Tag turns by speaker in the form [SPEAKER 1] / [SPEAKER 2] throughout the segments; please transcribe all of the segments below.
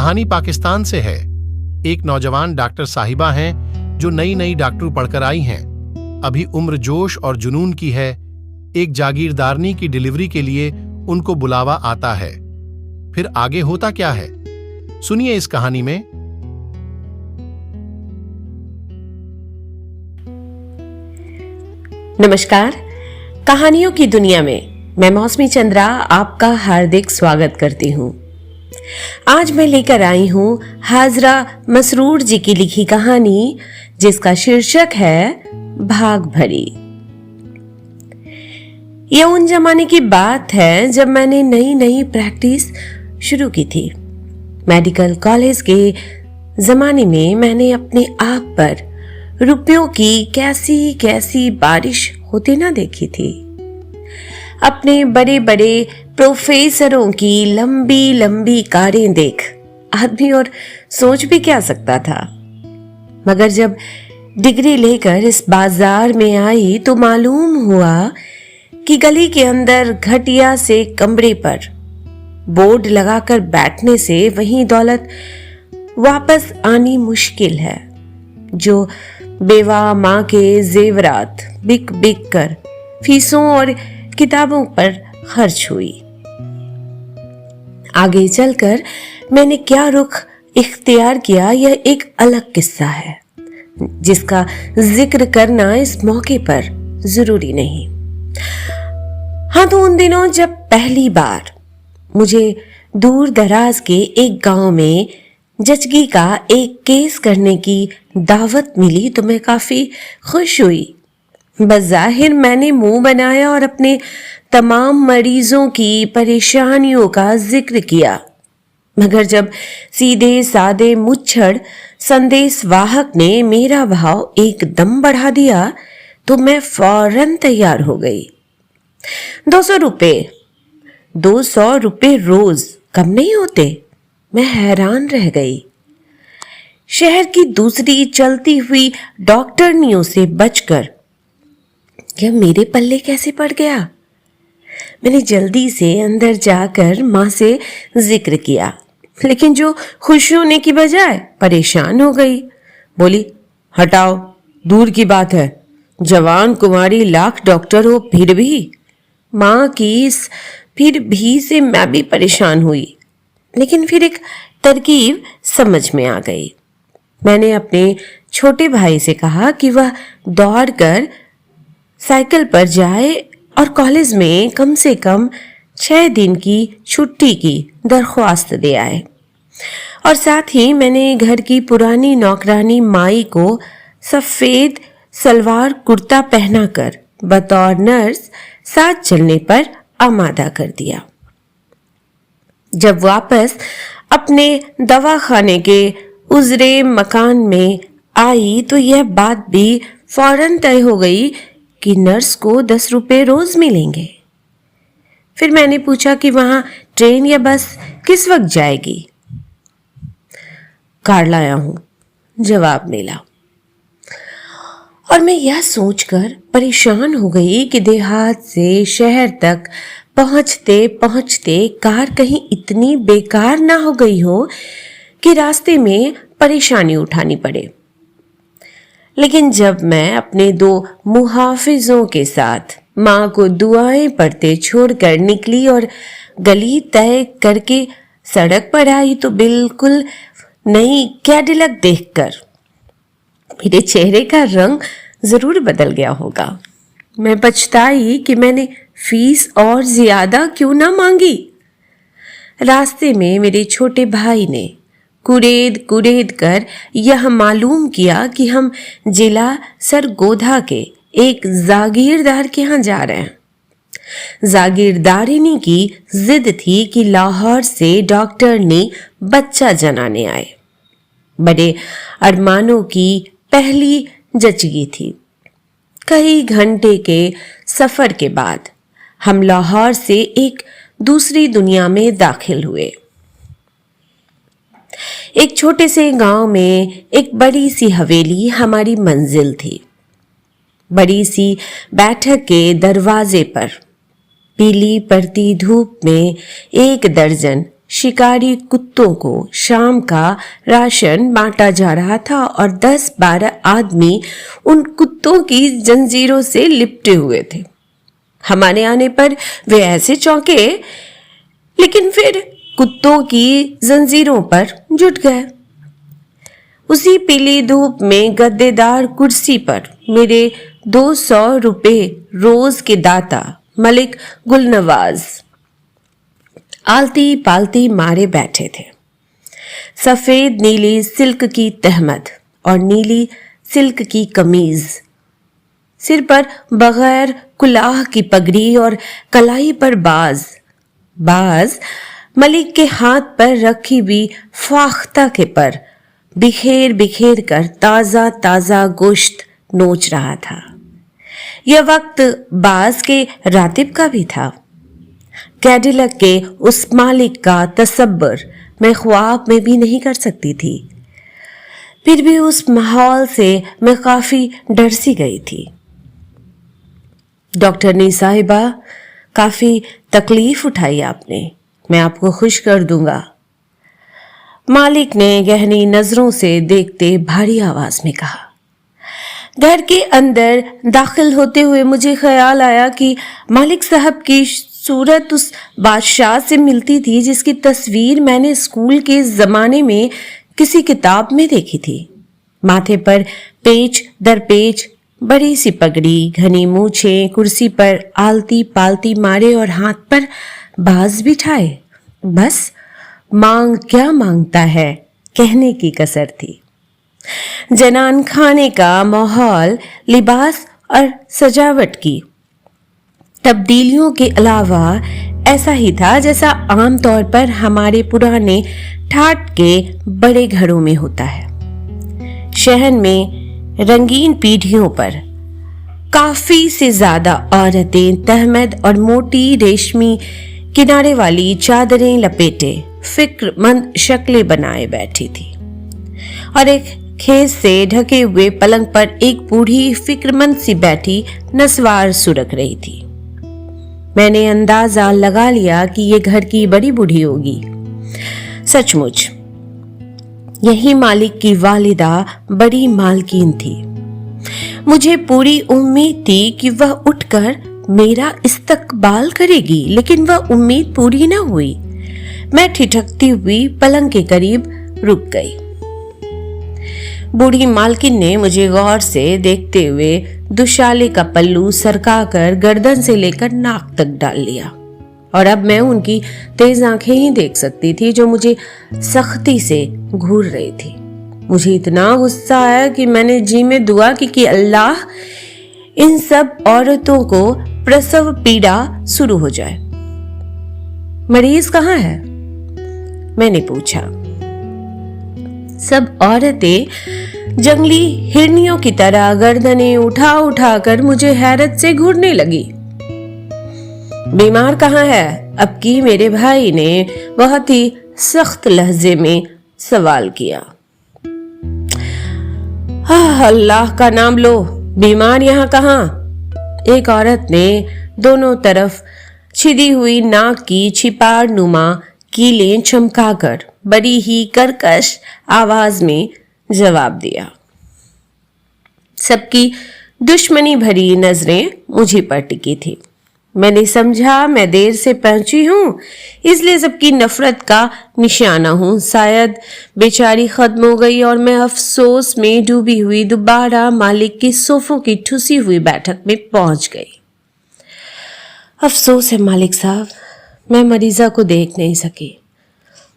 [SPEAKER 1] कहानी पाकिस्तान से है। एक नौजवान डॉक्टर साहिबा हैं जो नई नई डॉक्टर पढ़कर आई हैं। अभी उम्र जोश और जुनून की है। एक जागीरदारनी की डिलीवरी के लिए उनको बुलावा आता है। फिर आगे होता क्या है, सुनिए इस कहानी में।
[SPEAKER 2] नमस्कार, कहानियों की दुनिया में मैं मौसमी चंद्रा आपका हार्दिक स्वागत करती हूँ। आज मैं लेकर आई हूँ हाजरा मसरूर जी की लिखी कहानी, जिसका शीर्षक है भाग भरी। यह उन जमाने की बात है जब मैंने नई नई प्रैक्टिस शुरू की थी। मेडिकल कॉलेज के जमाने में मैंने अपने आप पर रुपयों की कैसी कैसी बारिश होती ना देखी थी। अपने बड़े बड़े प्रोफेसरों की लंबी लंबी कारें देख आदमी और सोच भी क्या सकता था। मगर जब डिग्री लेकर इस बाजार में आई तो मालूम हुआ कि गली के अंदर घटिया से कमरे पर बोर्ड लगाकर बैठने से वही दौलत वापस आनी मुश्किल है जो बेवा माँ के जेवरात बिक बिक कर फीसों और किताबों पर खर्च हुई। आगे चलकर मैंने क्या रुख इख्तियार किया यह एक अलग किस्सा है, जिसका जिक्र करना इस मौके पर जरूरी नहीं। हाँ, तो उन दिनों जब पहली बार मुझे दूर दराज के एक गांव में जजगी का एक केस करने की दावत मिली तो मैं काफी खुश हुई। बज़ाहिर मैंने मुंह बनाया और अपने तमाम मरीजों की परेशानियों का जिक्र किया, मगर जब सीधे सादे मुच्छड़ संदेशवाहक ने मेरा भाव एकदम बढ़ा दिया तो मैं फौरन तैयार हो गई। 200 रुपए रोज कम नहीं होते? मैं हैरान रह गई। शहर की दूसरी चलती हुई डॉक्टरनियों से बचकर यह मेरे पल्ले कैसे पड़ गया? मैंने जल्दी से अंदर जाकर माँ से जिक्र किया, लेकिन जो खुश होने की बजाय परेशान हो गई। बोली, हटाओ, दूर की बात है, जवान कुमारी लाख डॉक्टर हो फिर भी। माँ की इस फिर भी से मैं भी परेशान हुई, लेकिन फिर एक तरकीब समझ में आ गई। मैंने अपने छोटे भाई से कहा कि वह दौड़कर साइकिल पर जाए और कॉलेज में कम से कम 6 दिन की छुट्टी की दरख्वास्त दे आए। और साथ ही मैंने घर की पुरानी नौकरानी माई को सफेद सलवार कुर्ता पहनाकर बतौर नर्स साथ चलने पर आमादा कर दिया। जब वापस अपने दवाखाने के उजरे मकान में आई तो यह बात भी फौरन तय हो गई कि नर्स को 10 रुपए रोज मिलेंगे। फिर मैंने पूछा कि वहां ट्रेन या बस किस वक्त जाएगी। कार लाया हूं, जवाब मिला। और मैं यह सोचकर परेशान हो गई कि देहात से शहर तक पहुंचते पहुंचते कार कहीं इतनी बेकार ना हो गई हो कि रास्ते में परेशानी उठानी पड़े। लेकिन जब मैं अपने 2 मुहाफिजों के साथ माँ को दुआएं पढ़ते छोड़कर निकली और गली तय करके सड़क पर आई तो बिल्कुल नई कैडिलक देखकर मेरे चेहरे का रंग जरूर बदल गया होगा। मैं पछताई कि मैंने फीस और ज्यादा क्यों ना मांगी। रास्ते में मेरे छोटे भाई ने कुरेद कर यह मालूम किया कि हम जिला सरगोधा के एक जागीरदार के यहाँ जा रहे हैं। जागीरदारिनी की जिद थी कि लाहौर से डॉक्टर ने बच्चा जनाने आए। बड़े अरमानों की पहली जचगी थी। कई घंटे के सफर के बाद हम लाहौर से एक दूसरी दुनिया में दाखिल हुए। एक छोटे से गांव में एक बड़ी सी हवेली हमारी मंजिल थी। बड़ी सी बैठक के दरवाजे पर पीली पड़ती धूप में 1 दर्जन शिकारी कुत्तों को शाम का राशन बांटा जा रहा था और 10-12 आदमी उन कुत्तों की जंजीरों से लिपटे हुए थे। हमारे आने पर वे ऐसे चौंके, लेकिन फिर कुत्तों की जंजीरों पर जुट गए। उसी पीली धूप में गद्देदार कुर्सी पर मेरे 200 रुपए रोज के दाता मलिक गुलनवाज आलती पालती मारे बैठे थे। सफेद नीली सिल्क की तहमद और नीली सिल्क की कमीज, सिर पर बगैर कुलाह की पगड़ी और कलाई पर बाज मलिक के हाथ पर रखी हुई फाख्ता के पर बिखेर बिखेर कर ताजा ताजा गोश्त नोच रहा था। यह वक्त बाज के रातिब का भी था। कैडिलक के उस मालिक का तसब्बुर मैं ख्वाब में भी नहीं कर सकती थी। फिर भी उस माहौल से मैं काफी डर सी गई थी। डॉक्टरनी साहिबा, काफी तकलीफ उठाई आपने, मैं आपको खुश कर दूंगा। मालिक ने गहनी नजरों से देखते भारी आवाज में कहा। घर के अंदर दाखिल होते हुए मुझे ख्याल आया कि मालिक साहब की सूरत उस बादशाह से मिलती थी जिसकी तस्वीर मैंने स्कूल के जमाने में किसी किताब में देखी थी। माथे पर पेच दर पेच बड़ी सी पगड़ी, घनी मूछें, कुर्सी पर आलती पालती मारे और हाथ पर बाज बिठाए। बस मांग क्या मांगता है कहने की कसर थी। जनान खाने का माहौल, लिबास और सजावट की तब्दीलियों के अलावा ऐसा ही था जैसा आमतौर पर हमारे पुराने ठाट के बड़े घरों में होता है। शहर में रंगीन पीढ़ियों पर काफी से ज्यादा औरतें तहमद और मोटी रेशमी किनारे वाली चादरें लपेटे फिक्रमंद शक्लें बनाए बैठी थी और एक खेस से ढके हुए पलंग पर एक बूढ़ी फिक्रमंद सी बैठी नस्वार सुरख रही थी। मैंने अंदाजा लगा लिया कि ये घर की बड़ी बूढ़ी होगी। सचमुच यही मालिक की वालिदा बड़ी मालकीन थी। मुझे पूरी उम्मीद थी कि वह उठकर मेरा इस्तकबाल करेगी, लेकिन वह उम्मीद पूरी न हुई। मैं ठिठकती हुई पलंग के करीब रुक गई। बूढ़ी मालकिन ने मुझे गौर से देखते हुए दुशाले का पल्लू सरकाकर गर्दन से लेकर नाक तक डाल लिया और अब मैं उनकी तेज आंखें ही देख सकती थी जो मुझे सख्ती से घूर रही थी। मुझे इतना गुस्सा आया कि मैंने जी में दुआ की कि अल्लाह इन सब औरतों को प्रसव पीड़ा शुरू हो जाए। मरीज कहाँ है? मैंने पूछा। सब औरतें जंगली हिरनियों की तरह गर्दनें उठा उठा कर मुझे हैरत से घूरने लगी। बीमार कहाँ है? अब की मेरे भाई ने बहुत ही सख्त लहजे में सवाल किया। अल्लाह का नाम लो, बीमार यहाँ कहाँ? एक औरत ने दोनों तरफ छिदी हुई नाक की छिपाड़ नुमा कीलें चमकाकर बड़ी ही कर्कश आवाज में जवाब दिया। सबकी दुश्मनी भरी नजरें मुझे पर टिकी थी। मैंने समझा मैं देर से पहुंची हूं, इसलिए सबकी नफरत का निशाना हूं। शायद बेचारी खत्म हो गई और मैं अफसोस में डूबी हुई दोबारा मालिक की सोफों की ठुसी हुई बैठक में पहुंच गई। अफसोस है मालिक साहब, मैं मरीजा को देख नहीं सकी।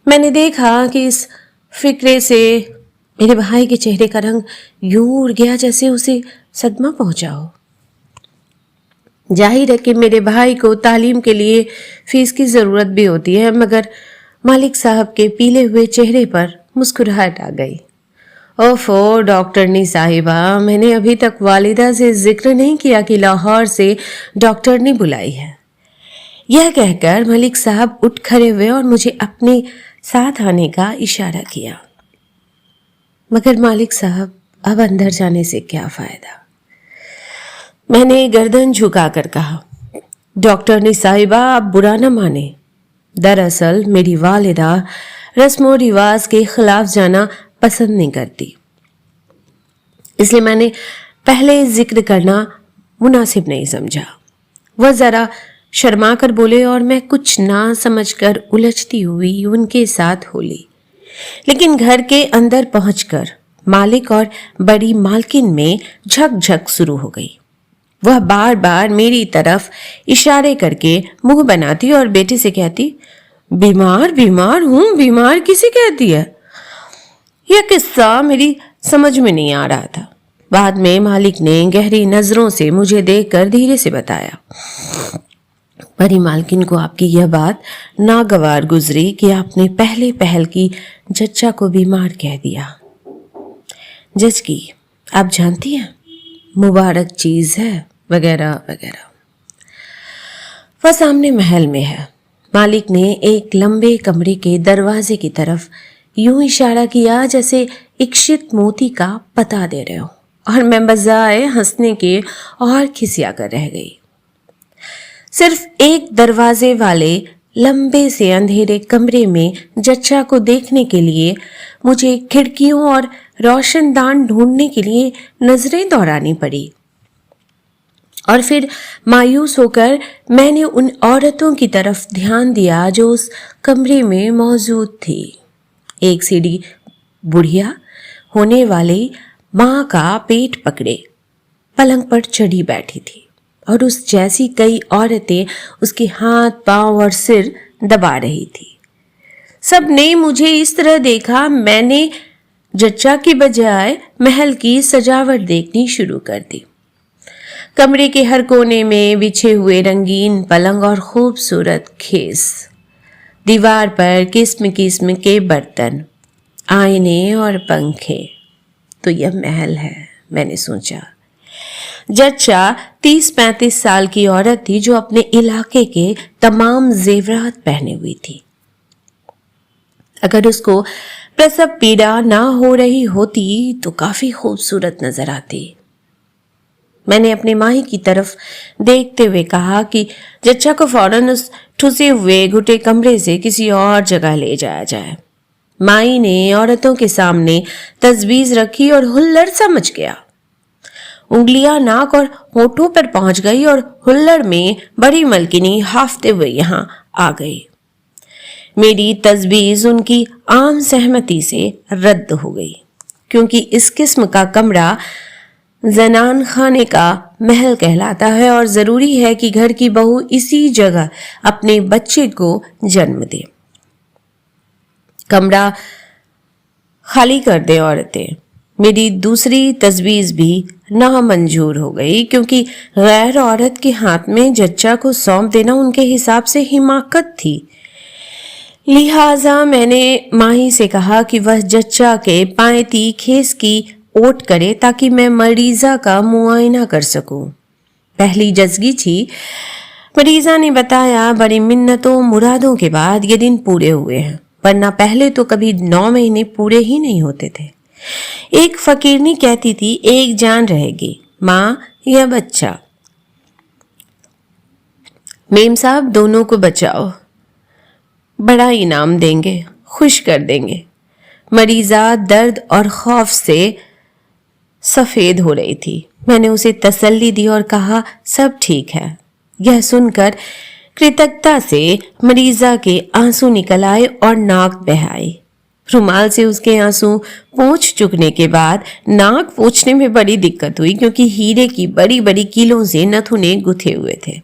[SPEAKER 2] मैंने देखा कि इस फिक्रे से मेरे भाई के चेहरे का रंग यूं उड़ गया जैसे उसे सदमा पहुंचा हो। जाहिर है कि मेरे भाई को तालीम के लिए फीस की जरूरत भी होती है, मगर मालिक साहब के पीले हुए चेहरे पर मुस्कुराहट आ गई। ओफो डॉक्टरनी साहिबा, मैंने अभी तक वालिदा से जिक्र नहीं किया कि लाहौर से डॉक्टरनी बुलाई है। यह कहकर मलिक साहब उठ खड़े हुए और मुझे अपने साथ आने का इशारा किया। मगर मालिक साहब, अब अंदर जाने से क्या फायदा? मैंने गर्दन झुकाकर कहा। डॉक्टरनी साहिबा, आप बुरा न माने, दरअसल मेरी वालिदा रस्म रिवाज के खिलाफ जाना पसंद नहीं करती, इसलिए मैंने पहले जिक्र करना मुनासिब नहीं समझा। वह जरा शर्मा कर बोले और मैं कुछ ना समझकर उलझती हुई उनके साथ हो ली। लेकिन घर के अंदर पहुंचकर मालिक और बड़ी मालकिन में झकझक शुरू हो गई। वह बार बार मेरी तरफ इशारे करके मुंह बनाती और बेटे से कहती, बीमार बीमार हूं, बीमार किसे कहती है? यह किस्सा मेरी समझ में नहीं आ रहा था। बाद में मालिक ने गहरी नजरों से मुझे देखकर धीरे से बताया, बड़ी मालकिन को आपकी यह बात नागवार गुजरी कि आपने पहले पहल की जच्चा को बीमार कह दिया। जज की आप जानती हैं मुबारक चीज है, वगैरह वगैरह। वह सामने महल में है। मालिक ने एक लंबे कमरे के दरवाजे की तरफ यूं इशारा किया जैसे इक्षित मोती का पता दे रहे हो, और मैं बजाय हंसने के और खिसिया कर रह गई। सिर्फ एक दरवाजे वाले लंबे से अंधेरे कमरे में जच्चा को देखने के लिए मुझे खिड़कियों और रोशनदान ढूंढने के लिए नजरें दौड़ानी पड़ी। और फिर मायूस होकर मैंने उन औरतों की तरफ ध्यान दिया जो उस कमरे में मौजूद थी। एक सीढ़ी बुढ़िया होने वाली माँ का पेट पकड़े पलंग पर चढ़ी बैठी थी, और उस जैसी कई औरतें उसके हाथ, पांव और सिर दबा रही थी। सब ने मुझे इस तरह देखा, मैंने जच्चा की बजाय महल की सजावट देखनी शुरू कर दी। कमरे के हर कोने में बिछे हुए रंगीन पलंग और खूबसूरत खेस, दीवार पर किस्म किस्म के बर्तन, आईने और पंखे। तो यह महल है, मैंने सोचा। जच्चा 30-35 साल की औरत थी जो अपने इलाके के तमाम जेवरात पहने हुई थी। अगर उसको प्रसव पीड़ा ना हो रही होती तो काफी खूबसूरत नजर आती। मैंने अपने माही की तरफ देखते हुए कहा कि जच्चा को फौरन उस ठुसे हुए घुटे कमरे से किसी और जगह ले जाया जाए। माई ने औरतों के सामने तजवीज रखी और हुल्लड़ समझ गया। उंगलियां नाक और होठों पर पहुंच गई और हुल्लड़ में बड़ी मलकिनी हाफते हुए यहां आ गई। मेरी तजवीज उनकी आम सहमति से रद्द हो गई, क्योंकि इस किस्म का कमरा जनान खाने का महल कहलाता है और जरूरी है कि घर की बहू इसी जगह अपने बच्चे को जन्म दे। कमरा खाली कर दे औरतें। मेरी दूसरी तजवीज भी नामंजूर हो गई, क्योंकि गैर औरत के हाथ में जच्चा को सौंप देना उनके हिसाब से हिमाकत थी। लिहाजा मैंने माही से कहा कि वह जच्चा के पायती खेस की ओट करे ताकि मैं मरीजा का मुआयना कर सकूं। पहली जजगी थी। मरीजा ने बताया, बड़ी मिन्नतों मुरादों के बाद ये दिन पूरे हुए हैं, वरना पहले तो कभी 9 महीने पूरे ही नहीं होते थे। एक फकीरनी कहती थी, एक जान रहेगी, माँ या बच्चा। मेम साहब दोनों को बचाओ, बड़ा इनाम देंगे, खुश कर देंगे। मरीजा दर्द और खौफ से सफेद हो रही थी। मैंने उसे तसल्ली दी और कहा, सब ठीक है। यह सुनकर कृतज्ञता से मरीजा के आंसू निकल आए और नाक बह आई। रुमाल से उसके आंसू पोंछ चुकने के बाद नाक पोंछने में बड़ी दिक्कत हुई, क्योंकि हीरे की बड़ी बड़ी कीलों से नथुने गुथे हुए थे।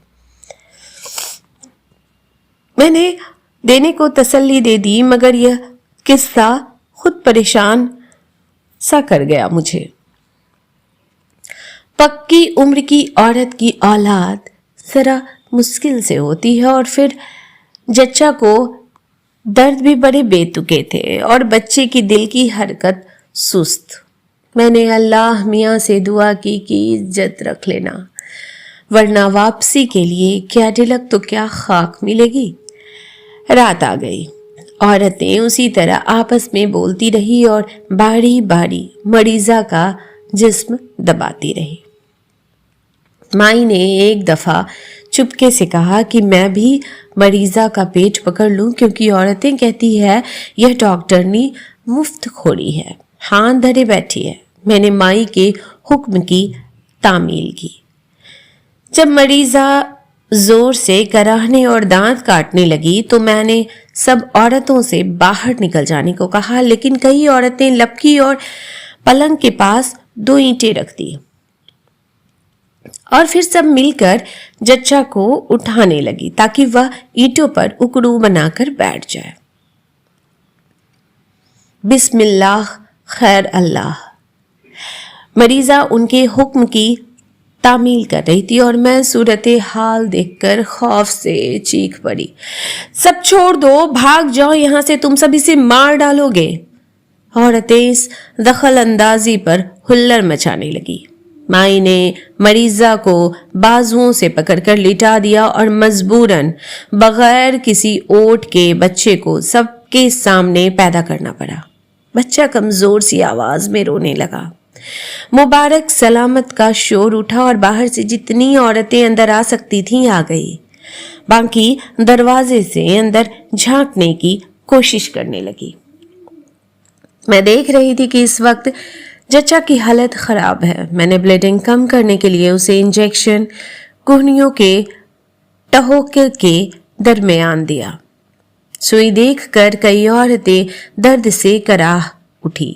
[SPEAKER 2] मैंने देने को तसल्ली दे दी, मगर यह किस्सा खुद परेशान सा कर गया मुझे। पक्की उम्र की औरत की औलाद जरा मुश्किल से होती है, और फिर जच्चा को दर्द भी बड़े बेतुके थे और बच्चे की दिल की हरकत सुस्त। मैंने अल्लाह मियाँ से दुआ की कि इज्जत रख लेना, वरना वापसी के लिए क्या ढिलक तो क्या खाक मिलेगी। रात आ गई। औरतें उसी तरह आपस में बोलती रही और बारी बारी मरीजा का जिस्म दबाती रही। माई ने एक दफा चुपके से कहा कि मैं भी मरीजा का पेट पकड़ लूं, क्योंकि औरतें कहती है यह डॉक्टरनी मुफ्त खोरी है, हाथ धरे बैठी है। मैंने माई के हुक्म की तामील की। जब मरीजा जोर से कराहने और दांत काटने लगी तो मैंने सब औरतों से बाहर निकल जाने को कहा, लेकिन कई औरतें लपकी और पलंग के पास 2 ईंटें रख दी और फिर सब मिलकर जच्चा को उठाने लगी ताकि वह ईंटों पर उकड़ू बनाकर बैठ जाए। बिस्मिल्लाह खैर अल्लाह। मरीजा उनके हुक्म की तामील कर रही थी और मैं सूरत हाल देखकर खौफ से चीख पड़ी, सब छोड़ दो, भाग जाओ यहां से, तुम सब इसे मार डालोगे। औरतें इस दखल अंदाजी पर हुल्लड़ मचाने लगी। माई ने मरीजा को बाजुओं से पकड़कर लिटा दिया और मजबूरन बगैर किसी ओट के बच्चे को सबके सामने पैदा करना पड़ा। बच्चा कमजोर सी आवाज में रोने लगा। मुबारक सलामत का शोर उठा और बाहर से जितनी औरतें अंदर आ सकती थीं आ गई। बाकी दरवाजे से अंदर झांकने की कोशिश करने लगी। मैं देख रही थी कि इस वक्त जच्चा की हालत खराब है। मैंने ब्लीडिंग कम करने के लिए उसे इंजेक्शन कुहनियों के टहोके के दरमियान दिया। सुई देखकर कई औरतें दर्द से कराह उठी।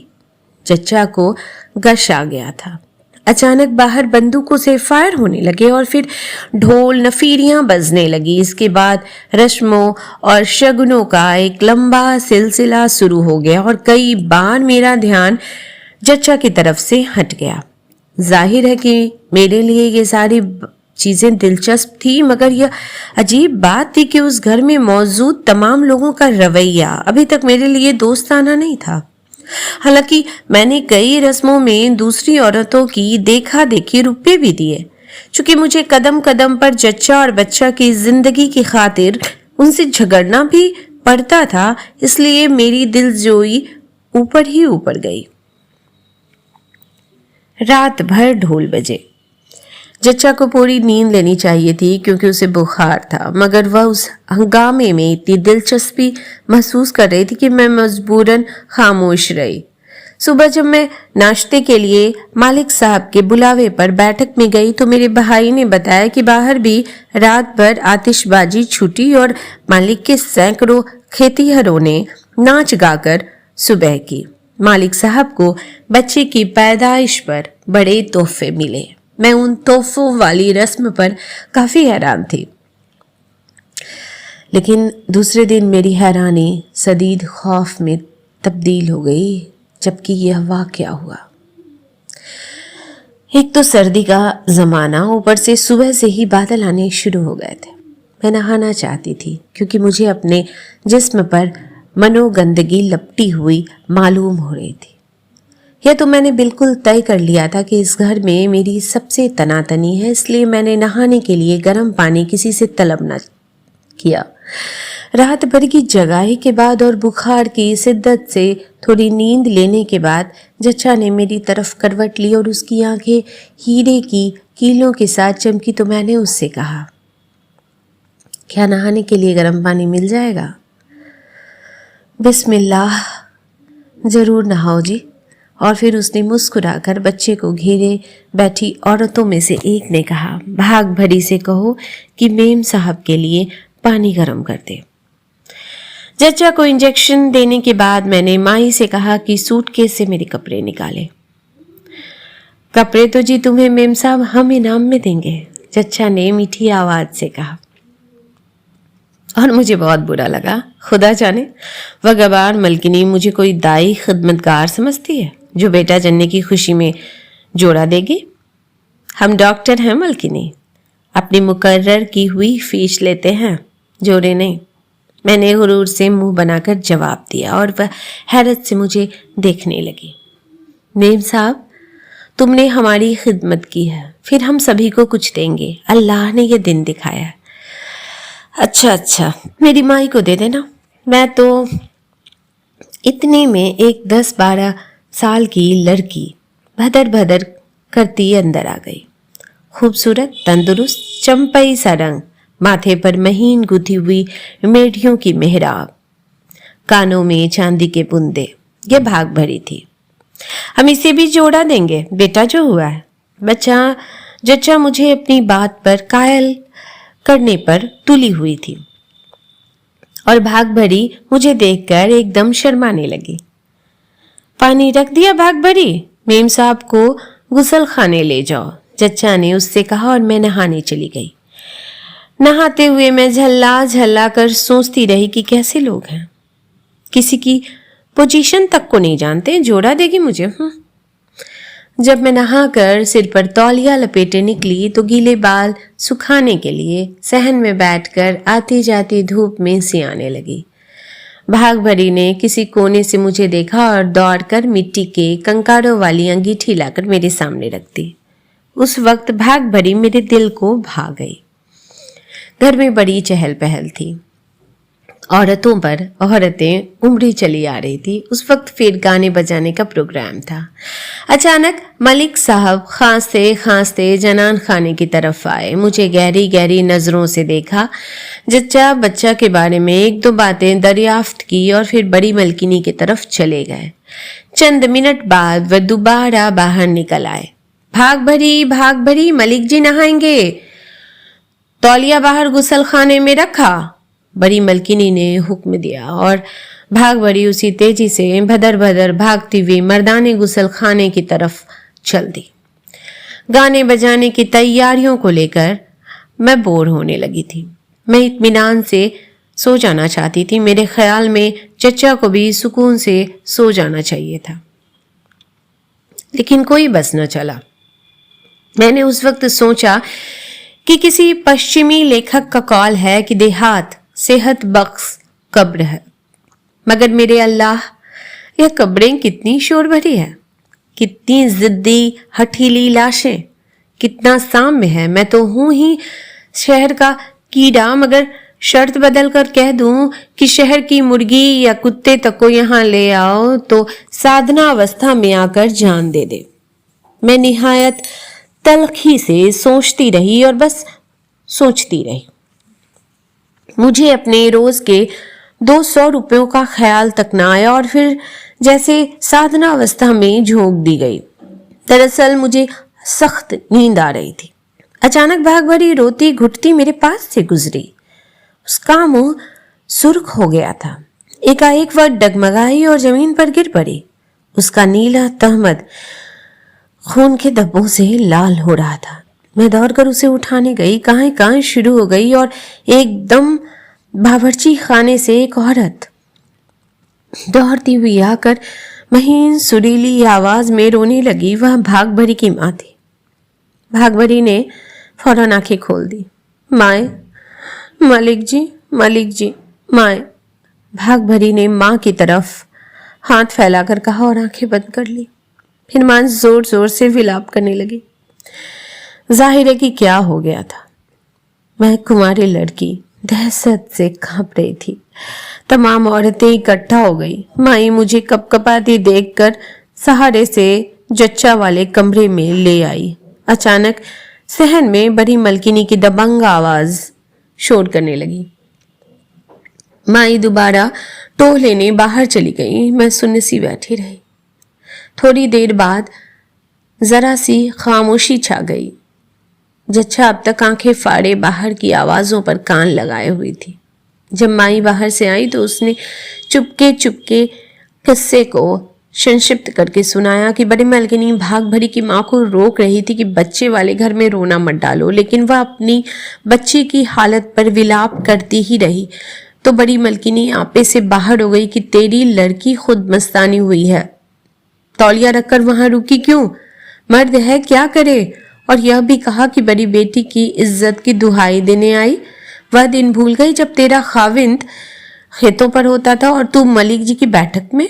[SPEAKER 2] जच्चा को गश आ गया था। अचानक बाहर बंदूकों से फायर होने लगे और फिर ढोल नफीरियां बजने लगी। इसके बाद रस्मों और शगुनों का एक लंबा सिलसिला शुरू हो गया और कई बार मेरा ध्यान जच्चा की तरफ से हट गया। जाहिर है कि मेरे लिए ये सारी चीजें दिलचस्प थी, मगर यह अजीब बात थी कि उस घर में मौजूद तमाम लोगों का रवैया अभी तक मेरे लिए दोस्ताना नहीं था। हालांकि मैंने कई रस्मों में दूसरी औरतों की देखा देखी रुपए भी दिए। चूंकि मुझे कदम कदम पर जच्चा और बच्चा की जिंदगी की खातिर उनसे झगड़ना भी पड़ता था, इसलिए मेरी दिलजोई ऊपर ही ऊपर गई। रात भर ढोल बजे। जच्चा को पूरी नींद लेनी चाहिए थी क्योंकि उसे बुखार था, मगर वह उस हंगामे में इतनी दिलचस्पी महसूस कर रही थी कि मैं मजबूरन खामोश रही। सुबह जब मैं नाश्ते के लिए मालिक साहब के बुलावे पर बैठक में गई तो मेरे भाई ने बताया कि बाहर भी रात भर आतिशबाजी छूटी और मालिक के सैकड़ों खेतीहरों ने नाच गाकर सुबह की। मालिक साहब को बच्चे की पैदाइश पर बड़े तोहफे मिले। मैं उन तोहफों वाली रस्म पर काफी हैरान थी, लेकिन दूसरे दिन मेरी हैरानी शदीद खौफ में तब्दील हो गई जबकि यह वाकया हुआ। एक तो सर्दी का जमाना, ऊपर से सुबह से ही बादल आने शुरू हो गए थे। मैं नहाना चाहती थी क्योंकि मुझे अपने जिस्म पर मनोगंदगी लपटी हुई मालूम हो रही थी। यह तो मैंने बिल्कुल तय कर लिया था कि इस घर में मेरी सबसे तनातनी है, इसलिए मैंने नहाने के लिए गर्म पानी किसी से तलब न किया। रात भर की जगाही के बाद और बुखार की शिद्दत से थोड़ी नींद लेने के बाद जच्चा ने मेरी तरफ करवट ली और उसकी आंखें हीरे की कीलों के साथ चमकी तो मैंने उससे कहा, क्या नहाने के लिए गर्म पानी मिल जाएगा? बिस्मिल्लाह, जरूर नहाओ जी। और फिर उसने मुस्कुराकर बच्चे को घेरे बैठी औरतों में से एक ने कहा, भाग भरी से कहो कि मेम साहब के लिए पानी गर्म कर दे। जच्चा को इंजेक्शन देने के बाद मैंने माई से कहा कि सूटकेस से मेरे कपड़े निकाले। कपड़े तो जी तुम्हें मेम साहब हम इनाम में देंगे, जच्चा ने मीठी आवाज से कहा। और मुझे बहुत बुरा लगा। खुदा जाने वह गवार मलकिनी मुझे कोई दाई खिदमतगार समझती है जो बेटा जनने की खुशी में जोड़ा देगी। हम डॉक्टर हैं मलकिनी, अपनी मुकर्रर की हुई फीस लेते हैं, जोड़े नहीं। मैंने गुरूर से मुंह बनाकर जवाब दिया और वह हैरत से मुझे देखने लगी। मेम साहब, तुमने हमारी खिदमत की है, फिर हम सभी को कुछ देंगे। अल्लाह ने यह दिन दिखाया है। अच्छा, मेरी माई को दे देना। मैं तो इतने में एक 10-12 साल की लड़की भदर भदर करती अंदर आ गई। खूबसूरत, तंदुरुस्त, चंपई सा रंग, माथे पर महीन गुथी हुई मेढ़ियों की मेहराब, कानों में चांदी के बुंदे। यह भाग भरी थी। हम इसे भी जोड़ा देंगे, बेटा जो हुआ है। बच्चा जच्चा मुझे अपनी बात पर कायल करने पर तुली हुई थी और भाग भरी मुझे देखकर एकदम शर्माने लगी। पानी रख दिया भाग भरी, मेम साहब को गुसल खाने ले जाओ, चचा ने उससे कहा और मैं नहाने चली गई। नहाते हुए मैं झल्ला झल्ला कर सोचती रही कि कैसे लोग हैं, किसी की पोजीशन तक को नहीं जानते, जोड़ा देगी मुझे। जब मैं नहाकर सिर पर तौलिया लपेटे निकली तो गीले बाल सुखाने के लिए सहन में बैठकर आती जाती धूप में सियाने लगी। भाग भरी ने किसी कोने से मुझे देखा और दौड़कर मिट्टी के कंकारों वाली अंगीठी लाकर मेरे सामने रख दी। उस वक्त भाग भरी मेरे दिल को भा गई। घर में बड़ी चहल पहल थी, औरतों पर औरतें उमड़ी चली आ रही थी। उस वक्त फिर गाने बजाने का प्रोग्राम था। अचानक मलिक साहब खांसते खांसते जनान खाने की तरफ आए। मुझे गहरी गहरी नजरों से देखा। जच्चा बच्चा के बारे में एक दो बातें दरियाफ्त की और फिर बड़ी मलकिनी की तरफ चले गए। चंद मिनट बाद वह दोबारा बाहर निकल आए। भाग भरी मलिक जी नहाएंगे, तौलिया बाहर गुसल खाने में रखा, बड़ी मलकिनी ने हुक्म दिया और भाग भरी उसी तेजी से भदर भदर भागती हुई मर्दाने गुसल खाने की तरफ चल दी। गाने बजाने की तैयारियों को लेकर मैं बोर होने लगी थी। मैं इत्मीनान से सो जाना चाहती थी। मेरे ख्याल में चचा को भी सुकून से सो जाना चाहिए था, लेकिन कोई बस न चला। मैंने उस वक्त सोचा कि किसी पश्चिमी लेखक का कॉल है कि देहात सेहत बख्श कब्र है, मगर मेरे अल्लाह यह कब्रें कितनी शोर भरी है, कितनी जिद्दी हठीली लाशें, कितना साम्य है। मैं तो हूं ही शहर का कीड़ा, मगर शर्त बदल कर कह दूं कि शहर की मुर्गी या कुत्ते तक को यहां ले आओ तो साधना अवस्था में आकर जान दे दे। मैं निहायत तलखी से सोचती रही और बस सोचती रही। मुझे अपने रोज के 200 रुपयों का ख्याल तक न आया और फिर जैसे साधना अवस्था में झोंक दी गई। दरअसल मुझे सख्त नींद आ रही थी। अचानक भाग भरी रोती घुटती मेरे पास से गुजरी। उसका मुंह सुर्ख हो गया था। एकाएक वह डगमगाई और जमीन पर गिर पड़ी। उसका नीला तहमद खून के धब्बों से लाल हो रहा था। मैं दौड़कर उसे उठाने गई, कहां शुरू हो गई और एकदम बावर्ची खाने से एक औरत दौड़ती हुई आकर महीन सुरीली आवाज में रोने लगी। वह भाग भरी की माँ थी। भाग भरी ने फौरन आंखें खोल दी। माए, मालिक जी माए। भाग भरी ने माँ की तरफ हाथ फैलाकर कहा और आंखें बंद कर ली। फिर माँ जोर जोर से विलाप करने लगी। जाहिर है कि क्या हो गया था। मैं कुंवारी लड़की दहशत से कांप रही थी। तमाम औरतें इकट्ठा हो गई। माई मुझे कपकपाती देखकर सहारे से जच्चा वाले कमरे में ले आई। अचानक सहन में बड़ी मलकिनी की दबंग आवाज शोर करने लगी। माई दोबारा टोह लेने बाहर चली गई। मैं सुन्न सी बैठी रही। थोड़ी देर बाद जरा सी खामोशी छा गई। जच्चा अब तक आंखें फाड़े बाहर की आवाजों पर कान लगाए हुई थी। जब माई बाहर से आई तो उसने चुपके चुपके किस्से को संक्षिप्त करके सुनाया कि बड़ी मलकिनी भाग भरी की माँ को रोक रही थी कि बच्चे वाले घर में रोना मत डालो, लेकिन वह अपनी बच्ची की हालत पर विलाप करती ही रही। तो बड़ी मलकिनी आपे से बाहर हो गई कि तेरी लड़की खुद मस्तानी हुई है, तौलिया रखकर वहां रुकी क्यों, मर्द है क्या करे। और यह भी कहा कि बड़ी बेटी की इज्जत की दुहाई देने आई। वह दिन भूल गई जब तेरा खाविंद खेतों पर होता था और तू मलिक जी की बैठक में।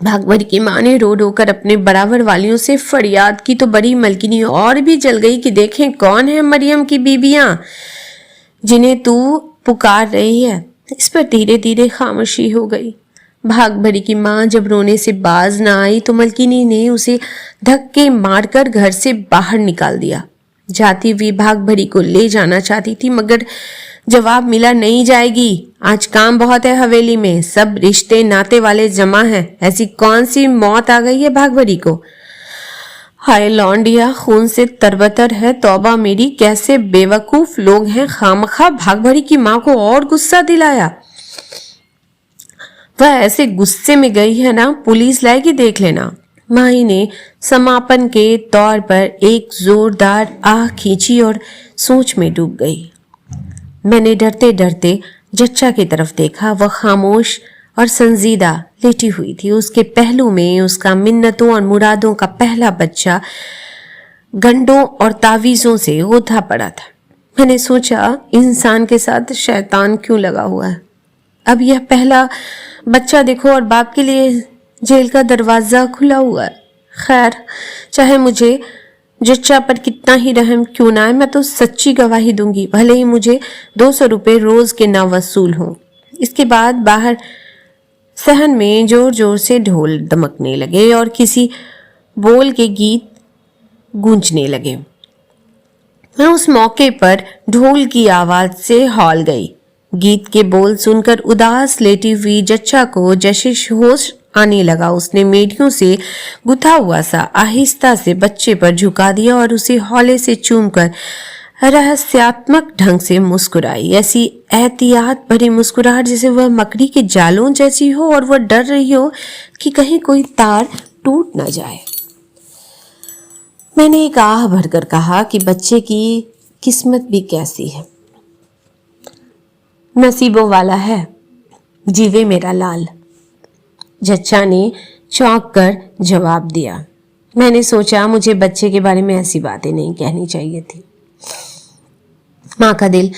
[SPEAKER 2] भाग भरी की माँ ने रो रो कर अपने बराबर वालियों से फरियाद की तो बड़ी मलकिनी और भी जल गई कि देखें कौन है मरियम की बीबियां जिन्हें तू पुकार रही है। इस पर धीरे धीरे खामोशी हो गई। भाग भरी की माँ जब रोने से बाज ना आई तो मलकिनी ने उसे धक्के मारकर घर से बाहर निकाल दिया। जाती हुई भाग भरी को ले जाना चाहती थी, मगर जवाब मिला, नहीं जाएगी, आज काम बहुत है हवेली में, सब रिश्ते नाते वाले जमा हैं, ऐसी कौन सी मौत आ गई है भाग भरी को। हाय लौंडिया, खून से तरबतर है, तौबा मेरी, कैसे बेवकूफ लोग हैं, खामखा भाग भरी की माँ को और गुस्सा दिलाया। वह ऐसे गुस्से में गई है ना, पुलिस लाएगी, देख लेना। माही ने समापन के तौर पर एक जोरदार आह खींची और सोच में डूब गई। मैंने डरते डरते जच्चा की तरफ देखा। वह खामोश और संजीदा लेटी हुई थी। उसके पहलू में उसका मिन्नतों और मुरादों का पहला बच्चा गंडों और तावीज़ों से ओढ़ा पड़ा था। मैंने सोचा, इंसान के साथ शैतान क्यों लगा हुआ है। अब यह पहला बच्चा देखो और बाप के लिए जेल का दरवाजा खुला हुआ है। खैर, चाहे मुझे जच्चा पर कितना ही रहम क्यों ना आए, मैं तो सच्ची गवाही दूंगी, भले ही मुझे 200 रुपये रोज के ना वसूल हों। इसके बाद बाहर सहन में जोर जोर से ढोल दमकने लगे और किसी बोल के गीत गूंजने लगे। मैं उस मौके पर ढोल की आवाज से हौल गई। गीत के बोल सुनकर उदास लेटी हुई जच्चा को जैसे होश आने लगा। उसने मेढ़ियों से गुथा हुआ सा आहिस्ता से बच्चे पर झुका दिया और उसे हौले से चूमकर रहस्यात्मक ढंग से मुस्कुराई। ऐसी एहतियात भरी मुस्कुराहट जैसे वह मकड़ी के जालों जैसी हो और वह डर रही हो कि कहीं कोई तार टूट न जाए। मैंने एक आह भरकर कहा कि बच्चे की किस्मत भी कैसी है, नसीबों वाला है, जीवे मेरा लाल। जच्चा ने चौंक कर जवाब दिया। मैंने सोचा, मुझे बच्चे के बारे में ऐसी बातें नहीं कहनी चाहिए थी। माँ का दिल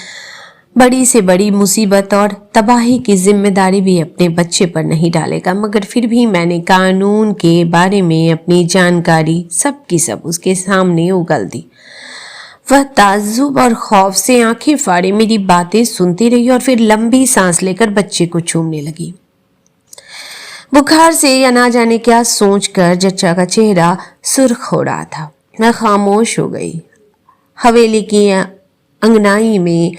[SPEAKER 2] बड़ी से बड़ी मुसीबत और तबाही की जिम्मेदारी भी अपने बच्चे पर नहीं डालेगा, मगर फिर भी मैंने कानून के बारे में अपनी जानकारी सब की सब उसके सामने उगल दी। वह ताज्जुब और खौफ से आंखें फाड़े मेरी बातें सुनती रही और फिर लंबी सांस लेकर बच्चे को चूमने लगी। बुखार से या ना जाने क्या सोचकर जच्चा का चेहरा सुर्ख हो रहा था। मैं खामोश हो गई। हवेली की अंगनाई में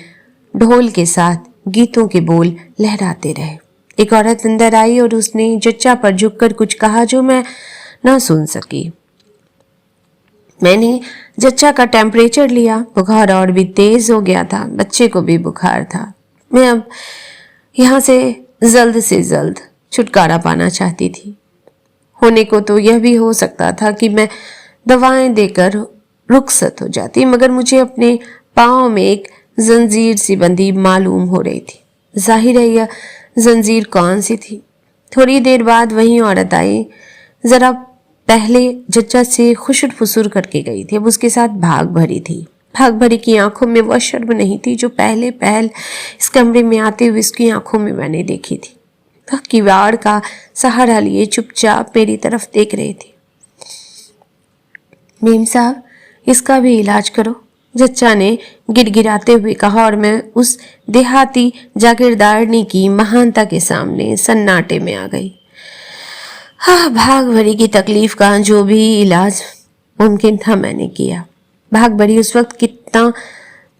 [SPEAKER 2] ढोल के साथ गीतों के बोल लहराते रहे। एक औरत अंदर आई और उसने जच्चा पर झुककर कुछ कहा जो मैं ना सुन सकी। मैंने जच्चा का टेम्परेचर लिया। बुखार और भी तेज हो गया था, बच्चे को भी बुखार था। मैं अब यहाँ से जल्द छुटकारा पाना चाहती थी। होने को तो यह भी हो सकता था कि मैं दवाएं देकर रुखसत हो जाती, मगर मुझे अपने पाँव में एक जंजीर सी बंधी मालूम हो रही थी। जाहिर है यह जंजीर कौन सी थी। थोड़ी देर बाद वही औरत आई। जरा पहले जच्चा से खुशर फुसुर करके गई थी, अब उसके साथ भाग भरी थी। भाग भरी की आंखों में वह शर्म नहीं थी जो पहले पहल इस कमरे में आते हुए इसकी आंखों में मैंने देखी थी। वह किवाड़ का सहारा लिए चुपचाप मेरी तरफ देख रही थी। मेम साहब, इसका भी इलाज करो, जच्चा ने गिड़गिड़ाते हुए कहा और मैं उस देहाती जागीरदारनी की महानता के सामने सन्नाटे में आ गई। हाँ, भाग भरी की तकलीफ का जो भी इलाज मुमकिन था मैंने किया। भाग भरी उस वक्त कितना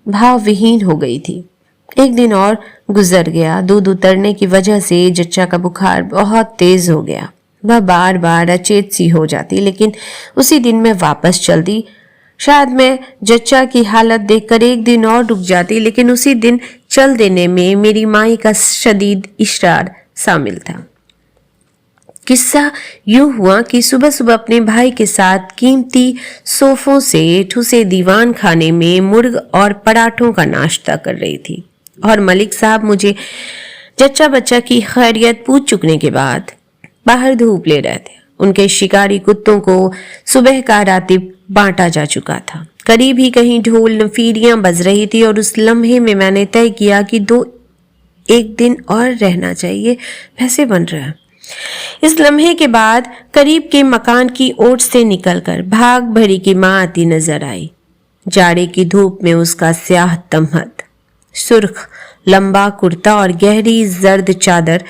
[SPEAKER 2] भावविहीन हो गई थी। एक दिन और गुजर गया। दूध उतरने की वजह से जच्चा का बुखार बहुत तेज हो गया। वह बार बार अचेत सी हो जाती, लेकिन उसी दिन मैं वापस चल दी। शायद मैं जच्चा की हालत देखकर एक दिन और रुक जाती, लेकिन उसी दिन चल देने में मेरी माई का शदीद इशरार शामिल था। किस्सा यूं हुआ कि सुबह सुबह अपने भाई के साथ कीमती सोफों से ठुसे दीवान खाने में मुर्ग और पराठों का नाश्ता कर रही थी और मलिक साहब मुझे जच्चा बच्चा की खैरियत पूछ चुकने के बाद बाहर धूप ले रहे थे। उनके शिकारी कुत्तों को सुबह का रातिब बांटा जा चुका था। करीब ही कहीं ढोल नफीरियां बज रही थी और उस लम्हे में मैंने तय किया कि एक दिन और रहना चाहिए, पैसे बन रहा है। इस लम्हे के बाद करीब के मकान की ओट से निकलकर भाग भरी की माँ आती नजर आई। जाड़े की धूप में उसका स्याह तमहत, सुर्ख लंबा कुर्ता और गहरी जर्द चादर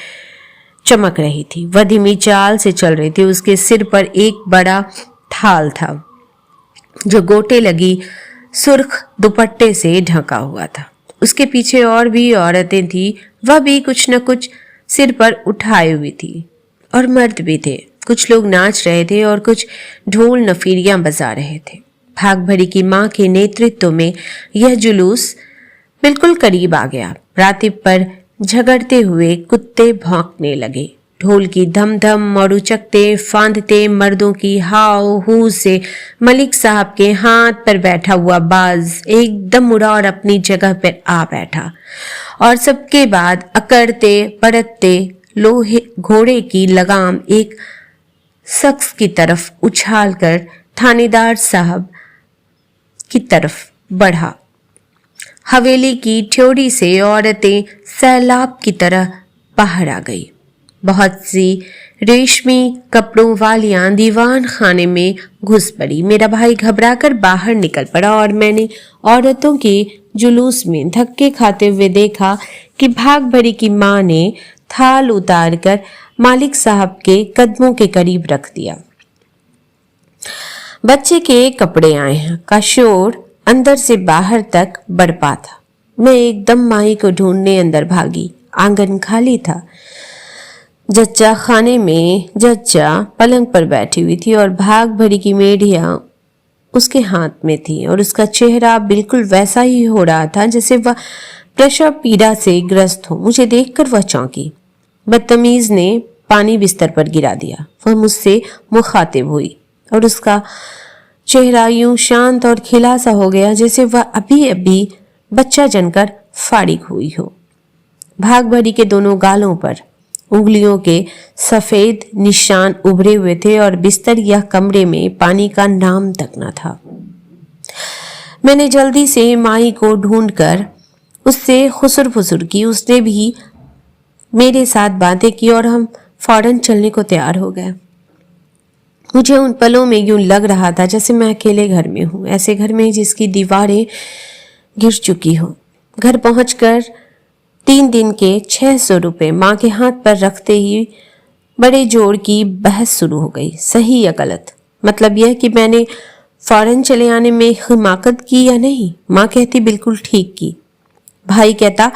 [SPEAKER 2] चमक रही थी। वह धीमी चाल से चल रही थी। उसके सिर पर एक बड़ा थाल था जो गोटे लगी सुर्ख दुपट्टे से ढका हुआ था। उसके पीछे और भी औरतें थी, वह भी कुछ न कुछ सिर पर उठाए हुई थी, और मर्द भी थे। कुछ लोग नाच रहे थे और कुछ ढोल नफीरियां बजा रहे थे। भाग भरी की मां के नेतृत्व में यह जुलूस बिल्कुल करीब आ गया। रातिब पर झगड़ते हुए कुत्ते भौंकने लगे। ढोल की धम धम और उचकते फांदते मर्दों की हाव हू से मलिक साहब के हाथ पर बैठा हुआ बाज एकदम उड़ा और अपनी जगह पर आ बैठा, और सबके बाद अकड़ते परतते लोहे घोड़े की लगाम एक शख्स की तरफ उछालकर थानेदार साहब की तरफ बढ़ा। हवेली की ठ्योड़ी से औरतें सैलाब की तरह बाहर आ गई। बहुत सी रेशमी कपड़ों वालियां दीवान खाने में घुस पड़ी। मेरा भाई घबराकर बाहर निकल पड़ा और मैंने औरतों के जुलूस में धक्के खाते हुए देखा कि भाग भरी की मां ने थाल उतारकर मालिक साहब के कदमों के करीब रख दिया। बच्चे के कपड़े आए हैं का शोर अंदर से बाहर तक बरपा था। मैं एकदम माही को ढूंढने अंदर भागी। आंगन खाली था। जच्चा खाने में जच्चा पलंग पर बैठी हुई थी और भाग भरी की मेढ़िया उसके हाथ में थी, और उसका चेहरा बिल्कुल वैसा ही हो रहा था जैसे वह प्रसव पीड़ा से ग्रस्त हो। मुझे देखकर वह चौंकी। बदतमीज ने पानी बिस्तर पर गिरा दिया। वह मुझसे मुखातिब हुई और उसका चेहरा यूं शांत और खिला सा हो गया जैसे वह अभी अभी बच्चा जनकर फारिग हुई हो। भाग भरी के दोनों गालों पर उंगलियों के सफेद निशान उभरे हुए थे और बिस्तर या कमरे में पानी का नाम तक न था। मैंने जल्दी से माई को ढूंढकर उससे खुसुर फुसुर की। उसने भी मेरे साथ बातें की और हम फौरन चलने को तैयार हो गए। मुझे उन पलों में यूं लग रहा था जैसे मैं अकेले घर में हूं, ऐसे घर में जिसकी दीवारें गिर चुकी हो। घर पहुंचकर 3 दिन के 600 रुपए मां के हाथ पर रखते ही बड़े जोर की बहस शुरू हो गई। सही या गलत, मतलब यह कि मैंने फौरन चले आने में हिमाकत की या नहीं। मां कहती बिल्कुल ठीक की। भाई कहता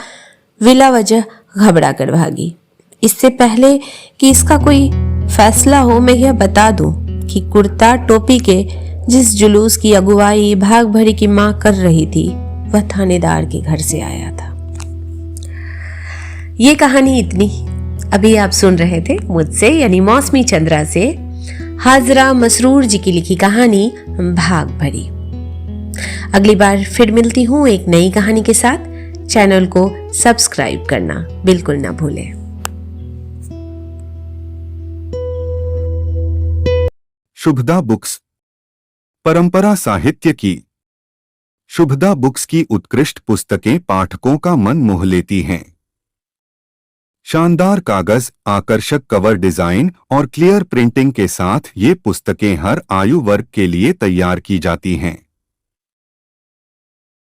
[SPEAKER 2] विला वजह घबरा कर भागी। इससे पहले कि इसका कोई फैसला हो, मैं यह बता दूं कि कुर्ता टोपी के जिस जुलूस की अगुवाई भाग भरी की मां कर रही थी वह थानेदार के घर से आया था। ये कहानी इतनी। अभी आप सुन रहे थे मुझसे यानी मौसमी चंद्रा से हाजरा मसरूर जी की लिखी कहानी भाग भरी। अगली बार फिर मिलती हूँ एक नई कहानी के साथ। चैनल को सब्सक्राइब करना बिल्कुल ना भूलें।
[SPEAKER 3] शुभदा बुक्स, परंपरा साहित्य की। शुभदा बुक्स की उत्कृष्ट पुस्तकें पाठकों का मन मोह लेती हैं। शानदार कागज, आकर्षक कवर डिजाइन और क्लियर प्रिंटिंग के साथ ये पुस्तकें हर आयु वर्ग के लिए तैयार की जाती हैं।